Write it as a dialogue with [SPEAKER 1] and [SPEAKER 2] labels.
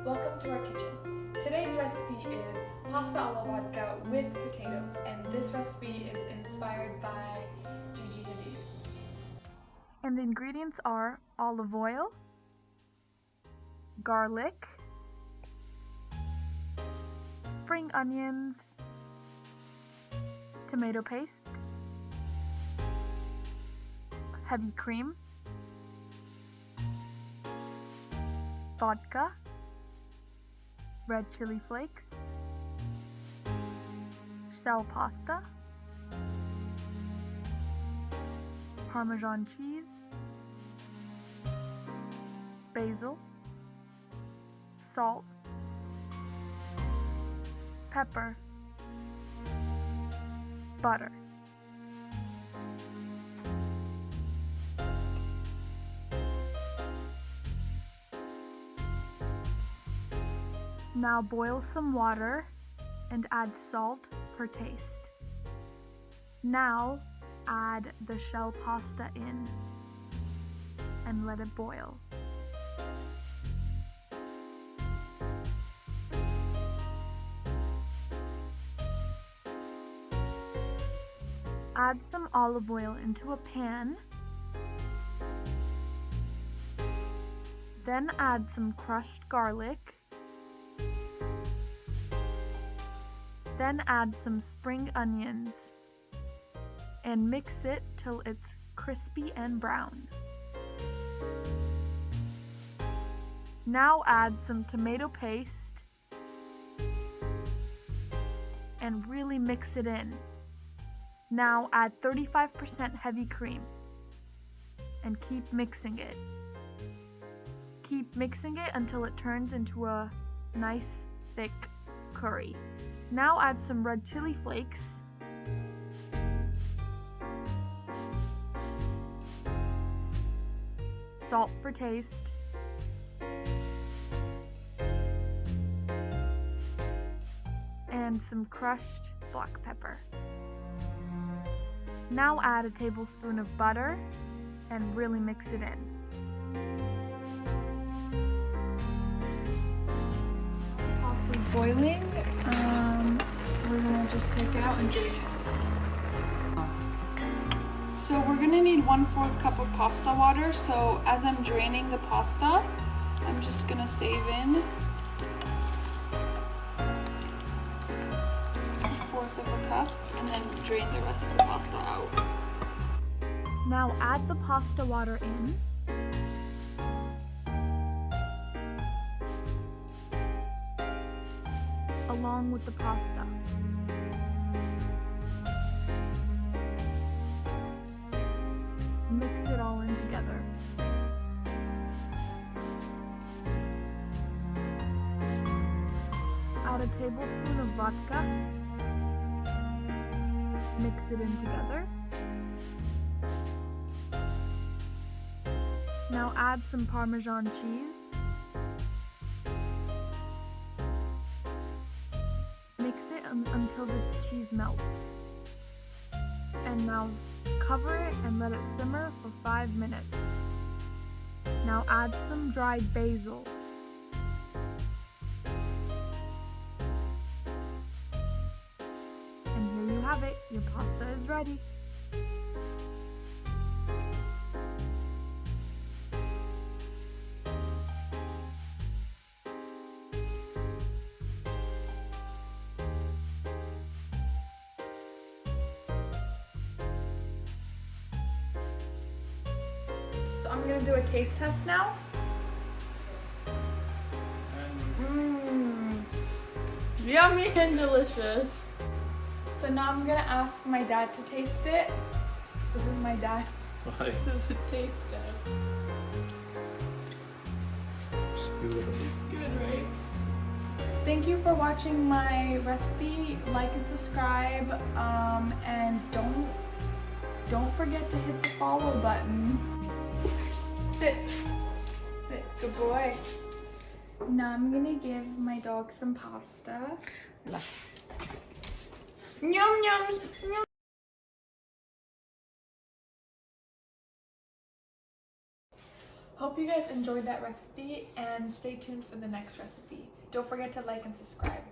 [SPEAKER 1] Welcome to our kitchen. Today's recipe is pasta alla vodka with potatoes, and this recipe is inspired by Gigi Hadi.
[SPEAKER 2] And the ingredients are olive oil, garlic, spring onions, tomato paste, heavy cream, vodka, red chili flakes, shell pasta, Parmesan cheese, basil, salt, pepper, butter. Now boil some water and add salt per taste. Now add the shell pasta in and let it boil. Add some olive oil into a pan. Then add some crushed garlic. Then add some spring onions and mix it till it's crispy and brown. Now add some tomato paste and really mix it in. Now add 35% heavy cream and keep mixing it. Keep mixing it until it turns into a nice thick curry. Now add some red chili flakes salt for taste, and some crushed black pepper. Now add a tablespoon of butter and really mix it in.
[SPEAKER 1] Pasta's boiling. We're gonna just take it out and drain it. So we're gonna need 1/4 cup of pasta water. So as I'm draining the pasta, I'm just gonna save in 1/4 of a cup and then drain the rest of the pasta out.
[SPEAKER 2] Now add the pasta water in. Along with the pasta. Mix it all in together. Add a tablespoon of vodka. Mix it in together. Now add some Parmesan cheese. Mix it until the cheese melts. And now cover it and let it simmer for 5 minutes. Now add some dried basil. And here you have it, your pasta is ready.
[SPEAKER 1] So I'm gonna do a taste test now. Yummy and delicious. So now I'm gonna ask my dad to taste it. This is my dad.
[SPEAKER 3] Why?
[SPEAKER 1] Does it taste as? Good, right? Thank you for watching my recipe. Like and subscribe, and don't forget to hit the follow button. Sit, good boy. Now I'm gonna give my dog some pasta. Yum yum. Hope you guys enjoyed that recipe and stay tuned for the next recipe. Don't forget to like and subscribe.